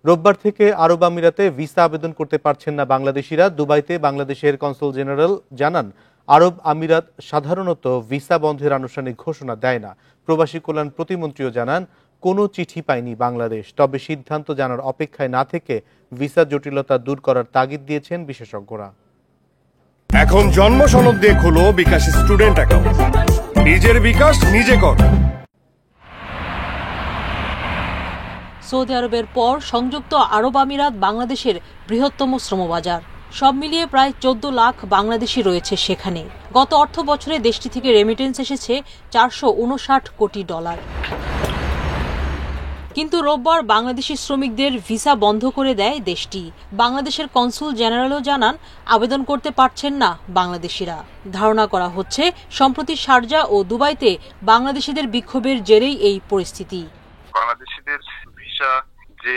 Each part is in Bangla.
রোববার থেকে আরব আমিরাতে ভিসা আবেদন করতে পারছেন না বাংলাদেশিরা। দুবাইতে বাংলাদেশের কনসুল জেনারেল জানান, আরব আমিরাত সাধারণত ভিসা বন্ধের আনুষ্ঠানিক ঘোষণা দেয় না। প্রবাসী কল্যাণ প্রতিমন্ত্রীও জানান, কোনো চিঠি পায়নি বাংলাদেশ। তবে সিদ্ধান্ত জানার অপেক্ষায় না থেকে ভিসা জটিলতা দূর করার তাগিদ দিয়েছেন বিশেষজ্ঞরা। এখন জন্ম সনদ দিয়ে খোলো বিকাশ স্টুডেন্ট অ্যাকাউন্ট। নিজের বিকাশ নিজে কর। সৌদি আরবের পর সংযুক্ত আরব আমিরাত বাংলাদেশের বৃহত্তম শ্রমবাজার। সব মিলিয়ে প্রায় 14 লাখ বাংলাদেশি রয়েছে সেখানে। গত অর্থ বছরে দেশটি থেকে রেমিটেন্স এসেছে $459 কোটি। কিন্তু রোববার বাংলাদেশি শ্রমিকদের ভিসা বন্ধ করে দেয় দেশটি। বাংলাদেশের কনসুল জেনারেলও জানান, আবেদন করতে পারছেন না বাংলাদেশিরা। ধারণা করা হচ্ছে সম্প্রতি শারজা ও দুবাইতে বাংলাদেশিদের বিক্ষোভের জেরেই এই পরিস্থিতি। বাংলাদেশিদের ভিসা যে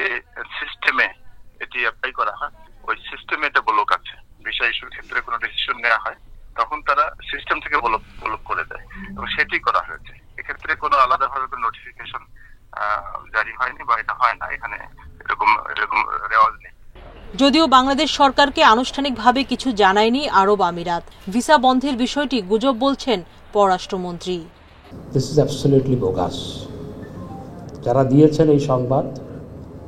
সিস্টেমে এটি অ্যাপ্লাই করা হয়, ওই সিস্টেমে এটা ব্লক আছে। ভিসা ইস্যুর ক্ষেত্রে কোনো ডিসিশন নেওয়া হয় তখন তারা সিস্টেম থেকে ব্লক করে দেয়, এবং সেটি করা হয়েছে। এক্ষেত্রে কোনো আলাদাভাবে কোনো নোটিফিকেশন জারি হয়নি বা এটা হয় না, এখানে এরকম রেওয়াজ নেই। যদিও বাংলাদেশ সরকারকে আনুষ্ঠানিকভাবে কিছু জানায়নি আরব আমিরাত। ভিসা বন্ধের বিষয়টি গুজব বলছেন পররাষ্ট্রমন্ত্রী। This is absolutely bogus. যারা দিয়েছেন এই সংবাদ,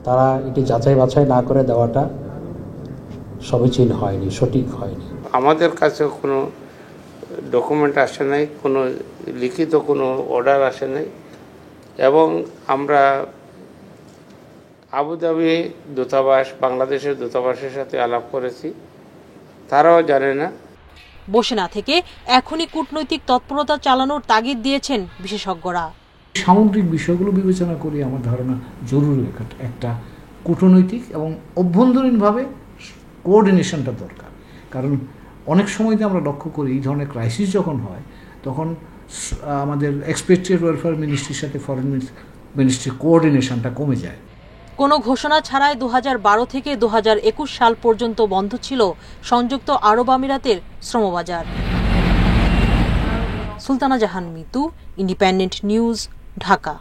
তারা এটি যাচাই বাছাই না করে দেওয়াটা সমীচীন হয়নি, সঠিক হয়নি। আমাদের কাছে কোনো ডকুমেন্ট আসে নাই, কোনো লিখিত কোনো অর্ডার আসে নাই, এবং আমরা আবুধাবি দূতাবাস, বাংলাদেশের দূতাবাসের সাথে আলাপ করেছি, তারাও জানে না। বসে না থেকে এখনই কূটনৈতিক তৎপরতা চালানোর তাগিদ দিয়েছেন বিশেষজ্ঞরা। সামগ্রিক বিষয়গুলো বিবেচনা করি আমার ধারণা জরুরি একটা কূটনৈতিক এবং অভ্যন্তরীণভাবে কোঅর্ডিনেশনটা দরকার। কারণ অনেক সময়তে আমরা লক্ষ্য করি এই ধরনের ক্রাইসিস যখন হয়, তখন আমাদের এক্সপেট্রিয়েট ওয়েলফেয়ার মিনিস্ট্রির সাথে ফরেন মিনিস্ট্রির কোঅর্ডিনেশনটা কমে যায়। কোনো ঘোষণা ছাড়াই 2012 থেকে 2021 সাল পর্যন্ত বন্ধ ছিল সংযুক্ত আরব আমিরাতের শ্রমবাজার। সুলতানা জাহান মিতু, ইন্ডিপেন্ডেন্ট নিউজ, ঢাকা।